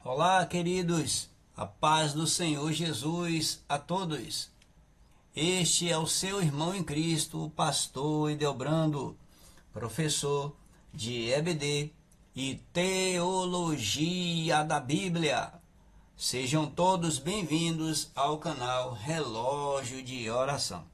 Olá, queridos, a paz do Senhor Jesus a todos. Este é o seu irmão em Cristo, o pastor Ideobrando, professor de EBD e Teologia da Bíblia. Sejam todos bem-vindos ao canal Relógio de Oração.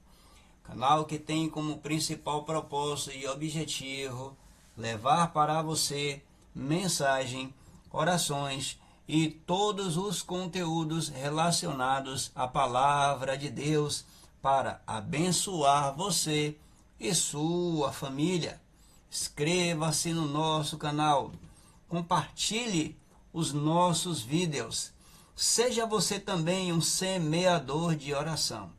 Canal que tem como principal propósito e objetivo levar para você mensagem, orações e todos os conteúdos relacionados à palavra de Deus para abençoar você e sua família. Inscreva-se no nosso canal, compartilhe os nossos vídeos. Seja você também um semeador de oração.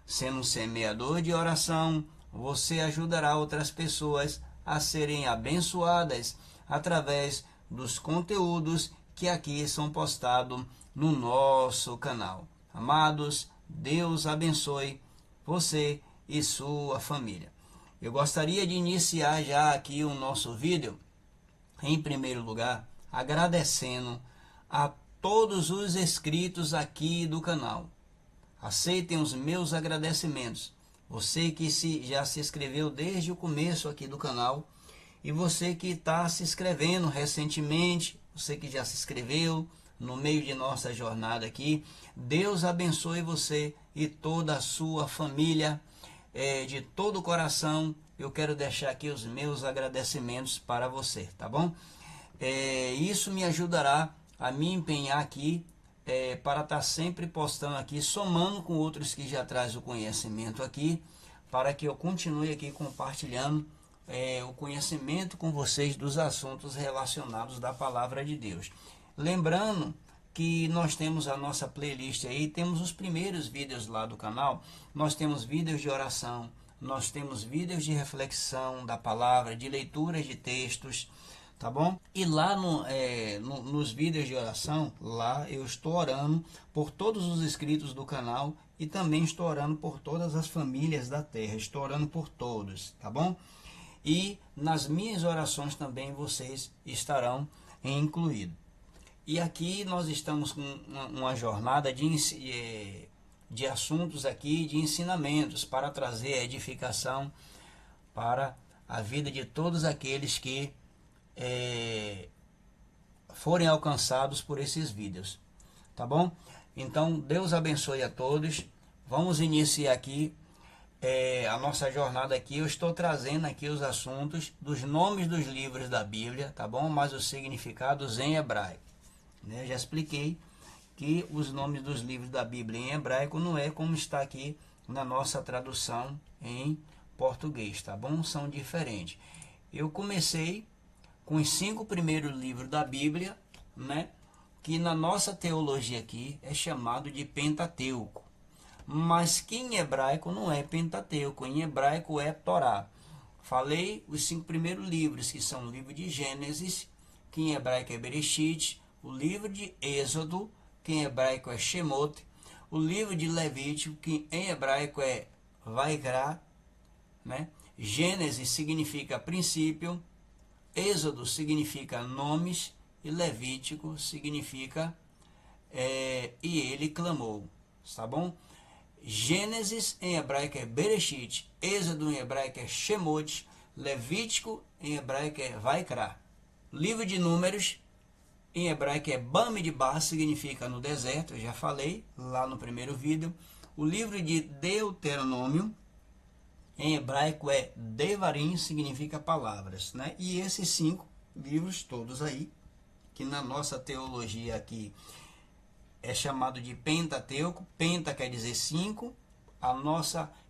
Sendo um semeador de oração, você ajudará outras pessoas a serem abençoadas através dos conteúdos que aqui são postados no nosso canal. Amados, Deus abençoe você e sua família. Eu gostaria de iniciar já aqui o nosso vídeo, em primeiro lugar, agradecendo a todos os inscritos aqui do canal. Aceitem os meus agradecimentos. Você que já se inscreveu desde o começo aqui do canal e você que está se inscrevendo recentemente, você que já se inscreveu no meio de nossa jornada aqui, Deus abençoe você e toda a sua família. De todo o coração, eu quero deixar aqui os meus agradecimentos para você, tá bom? Isso me ajudará a me empenhar aqui para estar sempre postando aqui, somando com outros que já trazem o conhecimento aqui, para que eu continue aqui compartilhando o conhecimento com vocês dos assuntos relacionados da palavra de Deus. Lembrando que nós temos a nossa playlist aí, temos os primeiros vídeos lá do canal, nós temos vídeos de oração, nós temos vídeos de reflexão da palavra, de leituras de textos, tá bom? E lá nos vídeos de oração, lá eu estou orando por todos os inscritos do canal e também estou orando por todas as famílias da terra, estou orando por todos, tá bom? E nas minhas orações também vocês estarão incluídos. E aqui nós estamos com uma jornada de assuntos aqui, de ensinamentos, para trazer edificação para a vida de todos aqueles que forem alcançados por esses vídeos, tá bom? Então Deus abençoe a todos. Vamos iniciar aqui a nossa jornada aqui. Eu estou trazendo aqui os assuntos dos nomes dos livros da Bíblia, tá bom? Mas os significados em hebraico, né? Já expliquei que os nomes dos livros da Bíblia em hebraico não é como está aqui na nossa tradução em português, tá bom? São diferentes. Eu comecei com os 5 primeiros livros da Bíblia, né, que na nossa teologia aqui é chamado de Pentateuco, mas que em hebraico não é Pentateuco, em hebraico é Torá. Falei os 5 primeiros livros, que são o livro de Gênesis, que em hebraico é Bereshit, o livro de Êxodo, que em hebraico é Shemot, o livro de Levítico, que em hebraico é Vaikra, né? Gênesis significa princípio, Êxodo significa nomes e Levítico significa e ele clamou, tá bom? Gênesis em hebraico é Bereshit, Êxodo em hebraico é Shemot, Levítico em hebraico é Vaikra. Livro de Números em hebraico é Bamidbar, significa no deserto, eu já falei lá no primeiro vídeo. O livro de Deuteronômio em hebraico é Devarim, significa palavras, né? E esses 5 livros todos aí, que na nossa teologia aqui é chamado de Pentateuco. Penta quer dizer 5.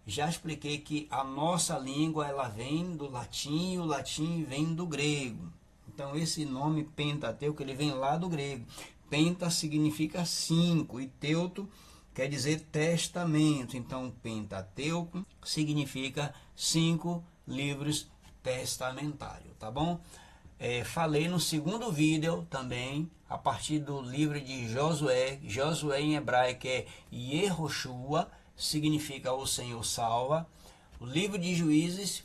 Já expliquei que a nossa língua ela vem do latim, o latim vem do grego. Então esse nome Pentateuco ele vem lá do grego. Penta significa 5 e teuto quer dizer testamento. Então Pentateuco significa 5 livros testamentários, tá bom? Falei no segundo vídeo também a partir do livro de Josué. Josué em hebraico é Yehoshua, significa o Senhor salva. O livro de Juízes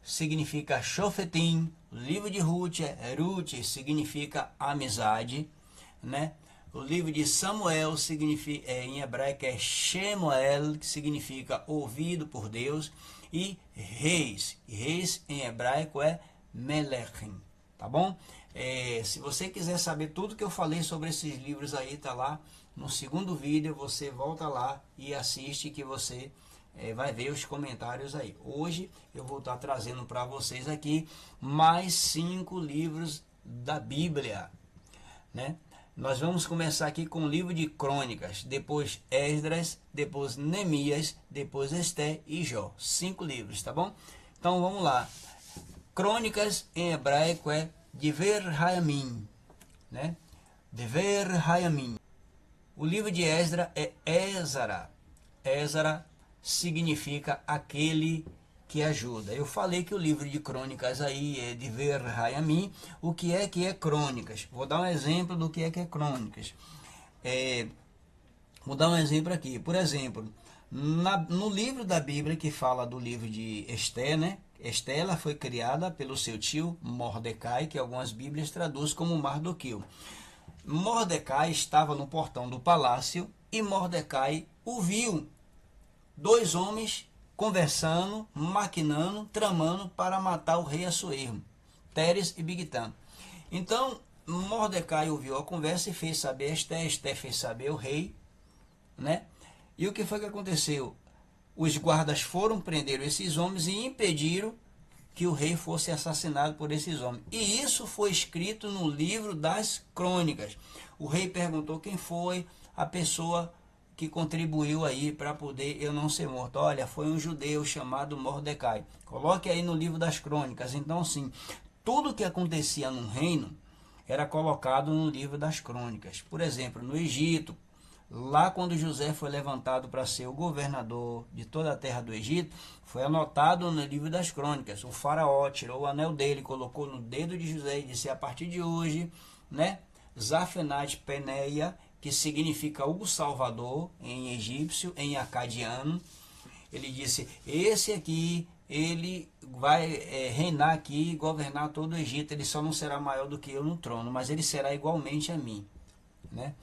significa Shofetim. O livro de Ruth, Ruth significa amizade. né? O livro de Samuel significa, em hebraico é Shemuel, que significa ouvido por Deus, e Reis. Reis em hebraico é Melechim, tá bom? Se você quiser saber tudo que eu falei sobre esses livros aí, tá lá no segundo vídeo, você volta lá e assiste que você vai ver os comentários aí. Hoje eu vou estar trazendo para vocês aqui mais 5 livros da Bíblia, né? Nós vamos começar aqui com o livro de Crônicas, depois Esdras, depois Neemias, depois Esté e Jó. 5 livros, tá bom? Então vamos lá. Crônicas em hebraico é Dever Hayamim, né? Dever Hayamim. O livro de Esdras é Ezra. Ezra significa aquele que ajuda. Eu falei que o livro de crônicas aí é de Dever Hayamim. O que é crônicas? Vou dar um exemplo do que é crônicas. Vou dar um exemplo aqui. Por exemplo, no livro da Bíblia que fala do livro de Esté, né? Esté, ela foi criada pelo seu tio Mordecai, que algumas Bíblias traduzem como Mardoqueu. Mordecai estava no portão do palácio e Mordecai ouviu 2 homens conversando, maquinando, tramando para matar o rei Assuero, Teres e Bigtan. Então, Mordecai ouviu a conversa e fez saber Esté, Esté fez saber o rei, né? E o que foi que aconteceu? Os guardas foram prender esses homens e impediram que o rei fosse assassinado por esses homens. E isso foi escrito no livro das crônicas. O rei perguntou quem foi a pessoa que contribuiu aí para poder eu não ser morto. Olha, foi um judeu chamado Mordecai. Coloque aí no livro das crônicas. Então, sim, tudo que acontecia no reino era colocado no livro das crônicas. Por exemplo, no Egito, lá quando José foi levantado para ser o governador de toda a terra do Egito, foi anotado no livro das crônicas. O faraó tirou o anel dele, colocou no dedo de José e disse: a partir de hoje, né, Zafenat Peneia, que significa o Salvador em egípcio, em acadiano, ele disse: esse aqui, ele vai reinar aqui e governar todo o Egito. Ele só não será maior do que eu no trono, mas ele será igualmente a mim, né?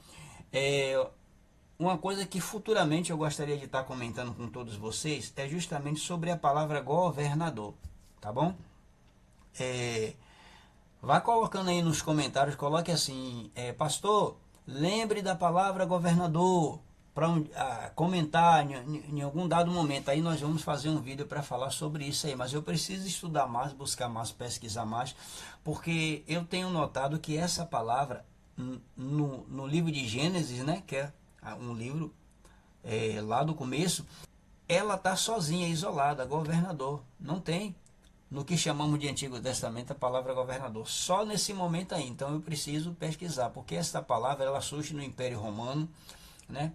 Uma coisa que futuramente eu gostaria de estar comentando com todos vocês é justamente sobre a palavra governador, tá bom? Vá colocando aí nos comentários, coloque assim, pastor, lembre da palavra governador, para comentar em algum dado momento. Aí nós vamos fazer um vídeo para falar sobre isso aí, mas eu preciso estudar mais, buscar mais, pesquisar mais, porque eu tenho notado que essa palavra no livro de Gênesis, né, que é um livro lá do começo, ela está sozinha, isolada, governador. Não tem no que chamamos de Antigo Testamento a palavra governador, só nesse momento aí. Então eu preciso pesquisar, porque essa palavra ela surge no Império Romano, né?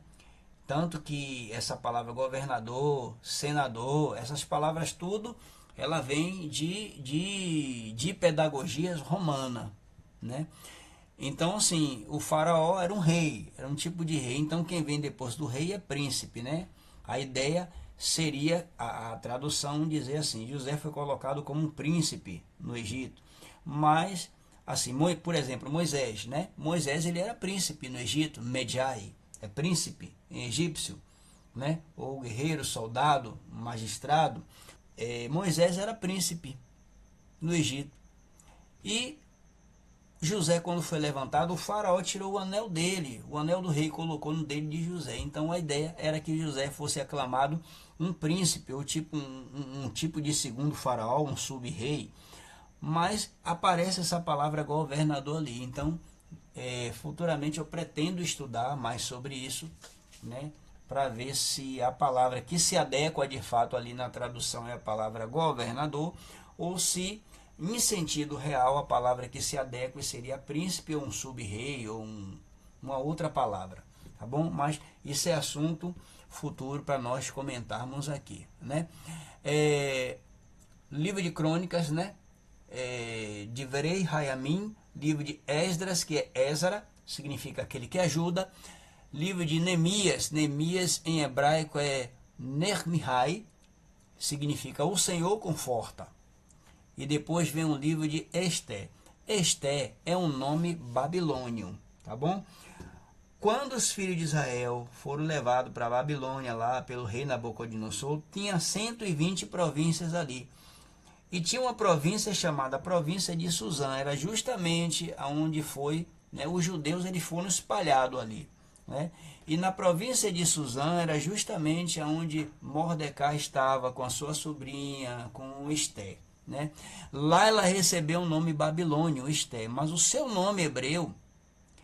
Tanto que essa palavra governador, senador, essas palavras tudo, ela vem de pedagogias romana, né? Então, assim, o faraó era um rei, era um tipo de rei. Então, quem vem depois do rei é príncipe, né? A ideia seria, a tradução dizer assim, José foi colocado como um príncipe no Egito. Mas, assim, por exemplo, Moisés, né? Moisés, ele era príncipe no Egito, Medjai, é príncipe em egípcio, né? Ou guerreiro, soldado, magistrado. Moisés era príncipe no Egito. E José, quando foi levantado, o faraó tirou o anel dele, o anel do rei, colocou no dele de José. Então a ideia era que José fosse aclamado um príncipe, ou tipo um tipo de segundo faraó, um sub-rei. Mas aparece essa palavra governador ali. Então, futuramente eu pretendo estudar mais sobre isso, né, para ver se a palavra que se adequa de fato ali na tradução é a palavra governador, ou se em sentido real a palavra que se adequa seria príncipe ou um sub-rei ou uma outra palavra, tá bom? Mas isso é assunto futuro para nós comentarmos aqui, né? Livro de Crônicas, né? Divrei Hayamim, livro de Esdras, que é Ezra, significa aquele que ajuda. Livro de Neemias, Neemias em hebraico é Nermihai, significa o Senhor conforta. E depois vem o livro de Esté. Esté é um nome babilônio, tá bom? Quando os filhos de Israel foram levados para a Babilônia, lá pelo rei Nabucodonosor, tinha 120 províncias ali. E tinha uma província chamada província de Suzã, era justamente onde foi, né, os judeus eles foram espalhados ali. Né? E na província de Suzã era justamente onde Mordecai estava com a sua sobrinha, com Esté. Né? Lá ela recebeu o nome babilônio, Esté, mas o seu nome hebreu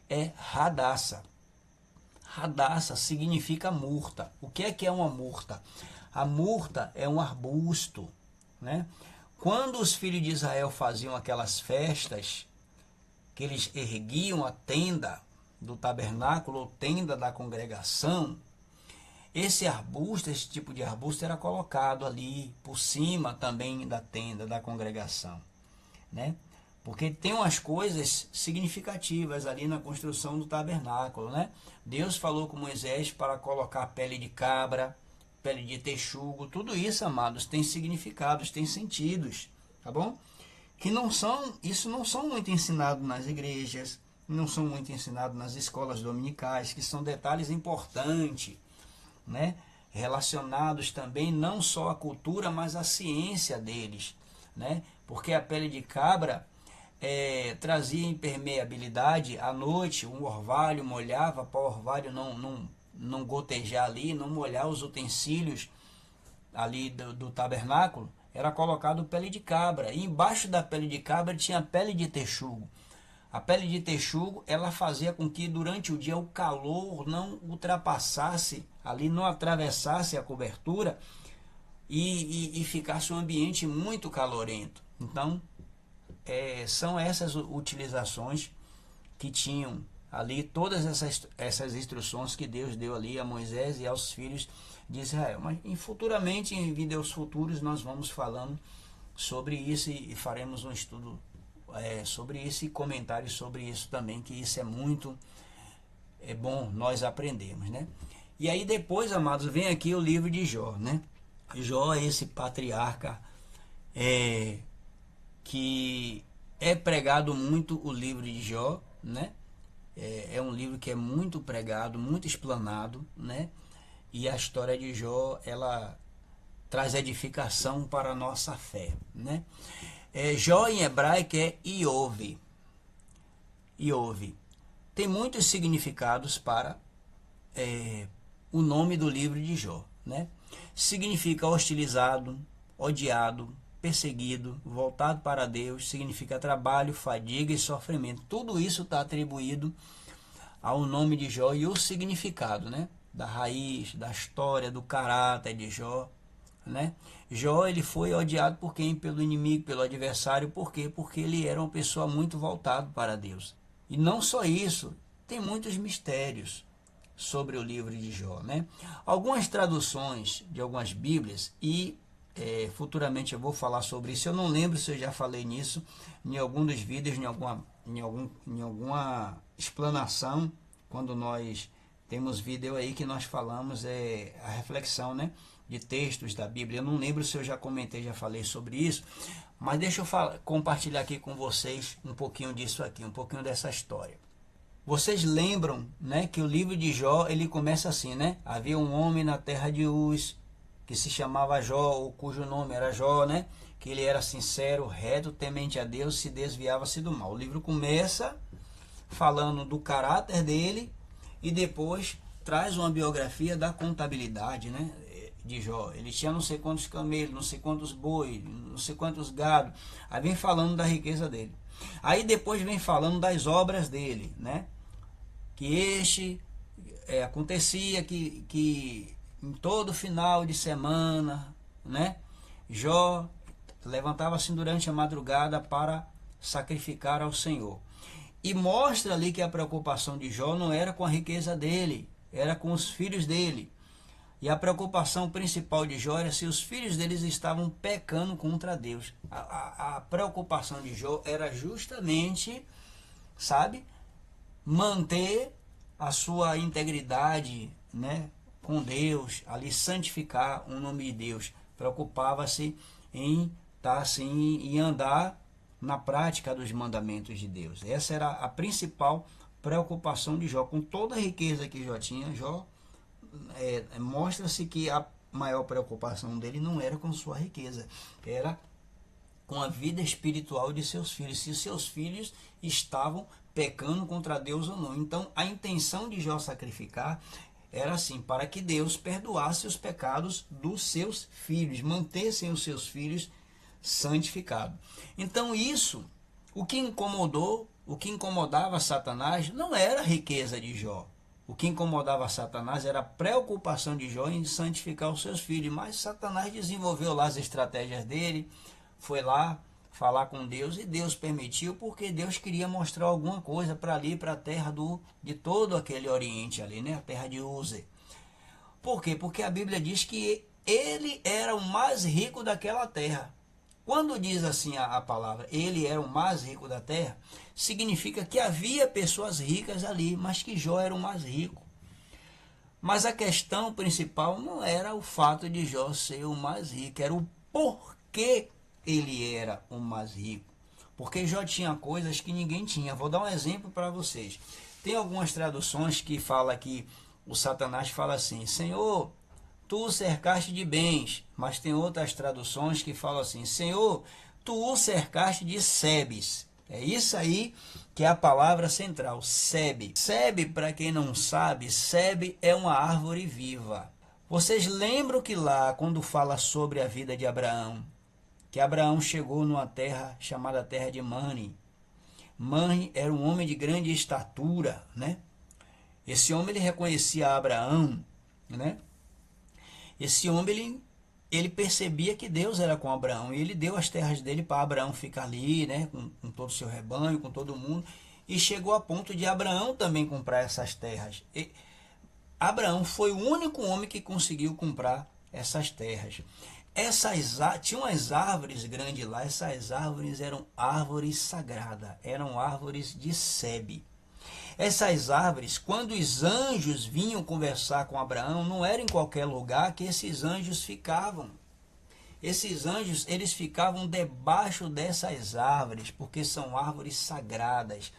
é Hadassa. Hadassa significa murta. O que é uma murta? A murta é um arbusto, né? Quando os filhos de Israel faziam aquelas festas, que eles erguiam a tenda do tabernáculo ou tenda da congregação, esse arbusto, esse tipo de arbusto era colocado ali por cima também da tenda da congregação, né? Porque tem umas coisas significativas ali na construção do tabernáculo, né? Deus falou com Moisés para colocar pele de cabra, pele de texugo, tudo isso, amados, tem significados, tem sentidos, tá bom? Que não são, isso não são muito ensinados nas igrejas, não são muito ensinados nas escolas dominicais, que são detalhes importantes, né? Relacionados também não só à cultura, mas à ciência deles, né? Porque a pele de cabra trazia impermeabilidade à noite, um orvalho molhava para o orvalho não gotejar ali, não molhar os utensílios ali do tabernáculo, era colocado pele de cabra. E embaixo da pele de cabra tinha a pele de texugo. A pele de texugo, ela fazia com que durante o dia o calor não ultrapassasse, ali não atravessasse a cobertura e ficasse um ambiente muito calorento. Então, são essas utilizações que tinham ali, todas essas instruções que Deus deu ali a Moisés e aos filhos de Israel. Mas futuramente, em vídeos futuros, nós vamos falando sobre isso e faremos um estudo sobre isso e comentários sobre isso também, que isso é muito bom nós aprendermos, né? E aí depois, amados, vem aqui o livro de Jó, né? Jó é esse patriarca que é pregado muito, o livro de Jó, né? É um livro que é muito pregado, muito explanado, né? E a história de Jó, ela traz edificação para a nossa fé, né? Jó em hebraico é Iov. Iov. Tem muitos significados para o nome do livro de Jó, né? Significa hostilizado, odiado, perseguido, voltado para Deus, significa trabalho, fadiga e sofrimento. Tudo isso está atribuído ao nome de Jó e o significado, né? Da raiz, da história, do caráter de Jó, né? Jó, ele foi odiado por quem? Pelo inimigo, pelo adversário. Por quê? Porque ele era uma pessoa muito voltada para Deus. E não só isso, tem muitos mistérios sobre o livro de Jó, né? Algumas traduções de algumas bíblias e futuramente eu vou falar sobre isso. Eu não lembro se eu já falei nisso em algum dos vídeos, em alguma explanação, quando nós temos vídeo aí que nós falamos a reflexão, né, de textos da Bíblia. Eu não lembro se eu já comentei, já falei sobre isso, mas deixa eu compartilhar aqui com vocês um pouquinho disso aqui, um pouquinho dessa história. Vocês lembram, né, que o livro de Jó, ele começa assim, né? Havia um homem na terra de Uz, que se chamava Jó, ou cujo nome era Jó, né? Que ele era sincero, reto, temente a Deus, se desviava-se do mal. O livro começa falando do caráter dele e depois traz uma biografia da contabilidade, né, de Jó. Ele tinha não sei quantos camelos, não sei quantos boi, não sei quantos gado. Aí vem falando da riqueza dele. Aí depois vem falando das obras dele, né? Que acontecia que em todo final de semana, né, Jó levantava-se durante a madrugada para sacrificar ao Senhor. E mostra ali que a preocupação de Jó não era com a riqueza dele, era com os filhos dele. E a preocupação principal de Jó era se os filhos deles estavam pecando contra Deus. A preocupação de Jó era justamente, sabe, manter a sua integridade, né, com Deus, ali santificar o nome de Deus. Preocupava-se em estar assim, em andar na prática dos mandamentos de Deus. Essa era a principal preocupação de Jó. Com toda a riqueza que Jó tinha, Jó mostra-se que a maior preocupação dele não era com sua riqueza, era com a vida espiritual de seus filhos, se seus filhos estavam pecando contra Deus ou não. Então a intenção de Jó sacrificar era assim, para que Deus perdoasse os pecados dos seus filhos, mantessem os seus filhos santificados. Então isso, o que incomodava Satanás não era a riqueza de Jó. O que incomodava Satanás era a preocupação de Jó em santificar os seus filhos. Mas Satanás desenvolveu lá as estratégias dele, foi lá falar com Deus e Deus permitiu, porque Deus queria mostrar alguma coisa para ali, para a terra de todo aquele Oriente ali, né? A terra de Uze. Por quê? Porque a Bíblia diz que ele era o mais rico daquela terra. Quando diz assim a palavra, ele era o mais rico da terra, significa que havia pessoas ricas ali, mas que Jó era o mais rico. Mas a questão principal não era o fato de Jó ser o mais rico, era o porquê ele era o mais rico. Porque Jó tinha coisas que ninguém tinha. Vou dar um exemplo para vocês. Tem algumas traduções que fala que o Satanás fala assim, Senhor, tu o cercaste de bens, mas tem outras traduções que falam assim, Senhor, tu o cercaste de sebes. É isso aí que é a palavra central, sebe. Sebe, para quem não sabe, sebe é uma árvore viva. Vocês lembram que lá, quando fala sobre a vida de Abraão, que Abraão chegou numa terra chamada terra de Mani. Mani era um homem de grande estatura, né? Esse homem ele reconhecia Abraão, né? Esse homem ele percebia que Deus era com Abraão e ele deu as terras dele para Abraão ficar ali, né, com todo o seu rebanho, com todo mundo, e chegou a ponto de Abraão também comprar essas terras. Abraão foi o único homem que conseguiu comprar essas terras. Tinha umas árvores grandes lá, essas árvores eram árvores sagradas, eram árvores de sebe. Essas árvores, quando os anjos vinham conversar com Abraão, não era em qualquer lugar que esses anjos ficavam. Esses anjos, eles ficavam debaixo dessas árvores, porque são árvores sagradas.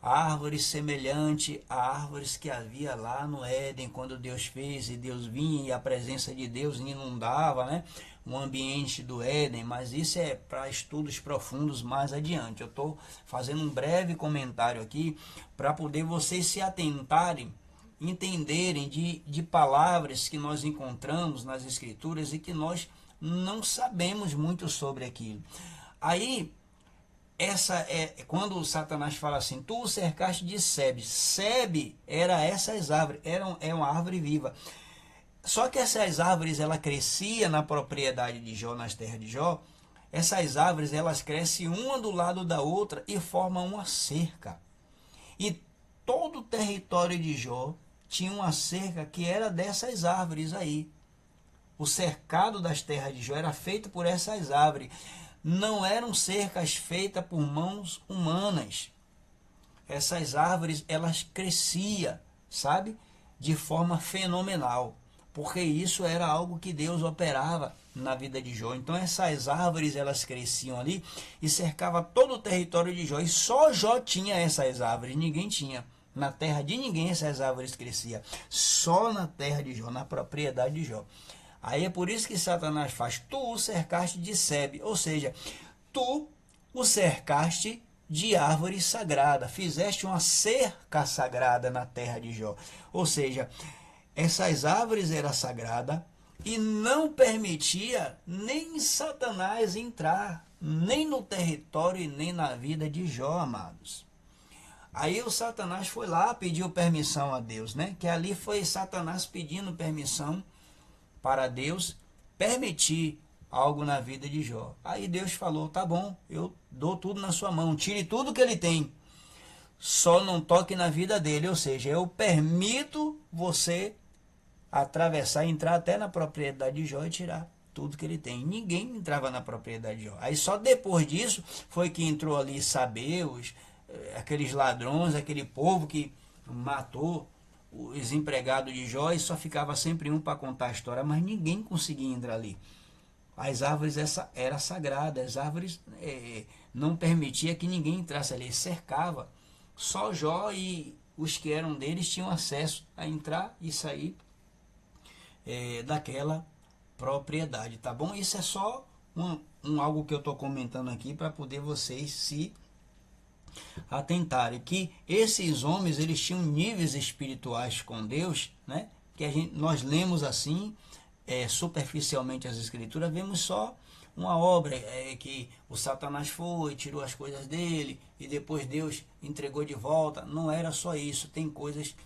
Árvores semelhantes a árvores que havia lá no Éden, quando Deus fez, e Deus vinha e a presença de Deus inundava, né, o ambiente do Éden, mas isso é para estudos profundos mais adiante. Eu estou fazendo um breve comentário aqui para poder vocês se atentarem, entenderem de palavras que nós encontramos nas Escrituras e que nós não sabemos muito sobre aquilo. Aí, quando Satanás fala assim, tu o cercaste de sebe. Sebe era essas árvores, é uma árvore viva. Só que essas árvores, ela crescia na propriedade de Jó, nas terras de Jó. Essas árvores, elas crescem uma do lado da outra e formam uma cerca. E todo o território de Jó tinha uma cerca que era dessas árvores aí. O cercado das terras de Jó era feito por essas árvores. Não eram cercas feitas por mãos humanas. Essas árvores, elas cresciam, sabe? De forma fenomenal. Porque isso era algo que Deus operava na vida de Jó. Então essas árvores, elas cresciam ali e cercavam todo o território de Jó. E só Jó tinha essas árvores, ninguém tinha. Na terra de ninguém essas árvores cresciam. Só na terra de Jó, na propriedade de Jó. Aí é por isso que Satanás faz, tu o cercaste de sebe, ou seja, tu o cercaste de árvore sagrada, fizeste uma cerca sagrada na terra de Jó. Ou seja, essas árvores eram sagradas e não permitia nem Satanás entrar, nem no território e nem na vida de Jó, amados. Aí o Satanás foi lá, pediu permissão a Deus, né? Que ali foi Satanás pedindo permissão para Deus permitir algo na vida de Jó. Aí Deus falou, tá bom, eu dou tudo na sua mão, tire tudo que ele tem, só não toque na vida dele, ou seja, eu permito você atravessar, entrar até na propriedade de Jó e tirar tudo que ele tem. Ninguém entrava na propriedade de Jó. Aí só depois disso foi que entrou ali Sabeus, aqueles ladrões, aquele povo que matou os empregados de Jó e só ficava sempre um para contar a história, mas ninguém conseguia entrar ali. As árvores eram sagradas, as árvores não permitia que ninguém entrasse ali, cercava. Só Jó e os que eram deles tinham acesso a entrar e sair daquela propriedade, tá bom? Isso é só algo que eu estou comentando aqui para poder vocês se atentarem, que esses homens eles tinham níveis espirituais com Deus, né? Que nós lemos assim, superficialmente as escrituras, vemos só uma obra que o Satanás foi, tirou as coisas dele e depois Deus entregou de volta. Não era só isso, tem coisas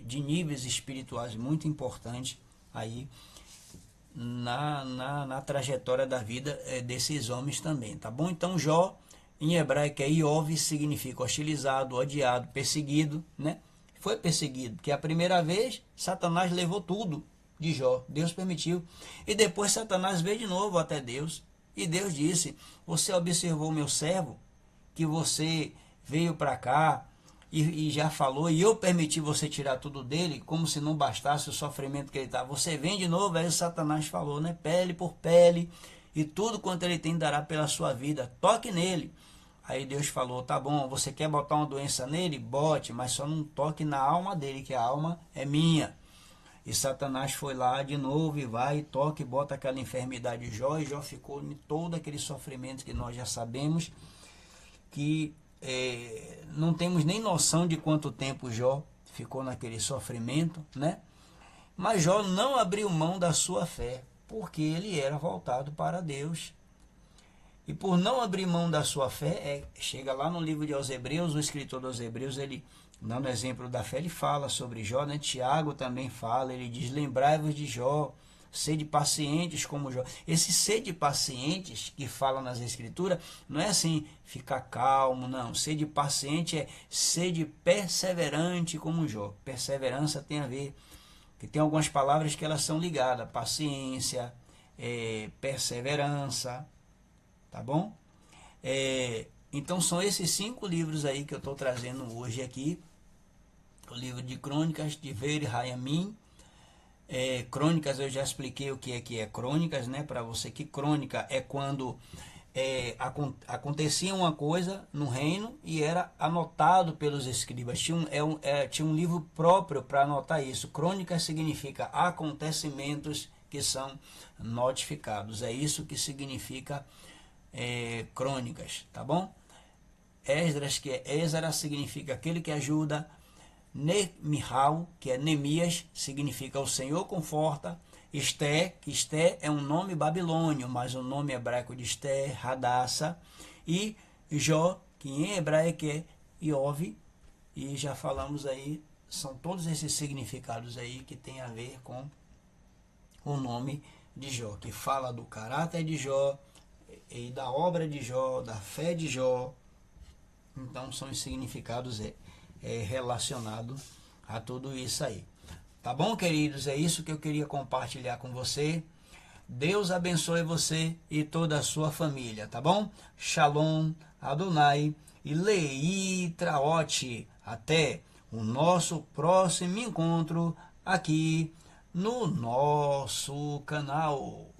de níveis espirituais muito importantes aí na trajetória da vida desses homens também, tá bom? Então Jó, em hebraico é Iov, significa hostilizado, odiado, perseguido, né? Foi perseguido, porque a primeira vez Satanás levou tudo de Jó, Deus permitiu, e depois Satanás veio de novo até Deus, e Deus disse: você observou meu servo, que você veio para cá e já falou, e eu permiti você tirar tudo dele, como se não bastasse o sofrimento que ele estava. Você vem de novo. Aí o Satanás falou, né? Pele por pele, e tudo quanto ele tem dará pela sua vida, toque nele. Aí Deus falou, tá bom, você quer botar uma doença nele? Bote, mas só não toque na alma dele, que a alma é minha. E Satanás foi lá de novo e vai, e toca e bota aquela enfermidade de Jó, e Jó ficou em todo aquele sofrimento que nós já sabemos, que não temos nem noção de quanto tempo Jó ficou naquele sofrimento, né? Mas Jó não abriu mão da sua fé, porque ele era voltado para Deus. E por não abrir mão da sua fé, chega lá no livro de aos Hebreus, o escritor dos Hebreus, ele, dando exemplo da fé, ele fala sobre Jó, né? Tiago também fala, ele diz, lembrai-vos de Jó, sede pacientes como Jó. Esse sede pacientes que fala nas escrituras, não é assim, ficar calmo, não. Sede paciente é sede perseverante como Jó. Perseverança tem a ver, que tem algumas palavras que elas são ligadas, paciência, perseverança, tá bom? Então são esses 5 livros aí que eu estou trazendo hoje aqui. O livro de Crônicas, de Ver Hayamim. Crônicas, eu já expliquei o que é crônicas, né? Para você, que crônica é quando acontecia uma coisa no reino e era anotado pelos escribas. Tinha um livro próprio para anotar isso. Crônicas significa acontecimentos que são notificados. É isso que significa crônicas, tá bom? Esdras, que é Esra, significa aquele que ajuda. Nemihal, que é Neemias, significa o Senhor conforta. Esté, que Esté é um nome babilônio, mas o nome hebraico de Esté, Hadassah. E Jó, que em hebraico é Iov, e já falamos aí, são todos esses significados aí que tem a ver com o nome de Jó, que fala do caráter de Jó, e da obra de Jó, da fé de Jó. Então são os significados relacionado a tudo isso aí. Tá bom, queridos? É isso que eu queria compartilhar com você. Deus abençoe você e toda a sua família, tá bom? Shalom, Adonai e Lei Traote. Até o nosso próximo encontro aqui no nosso canal.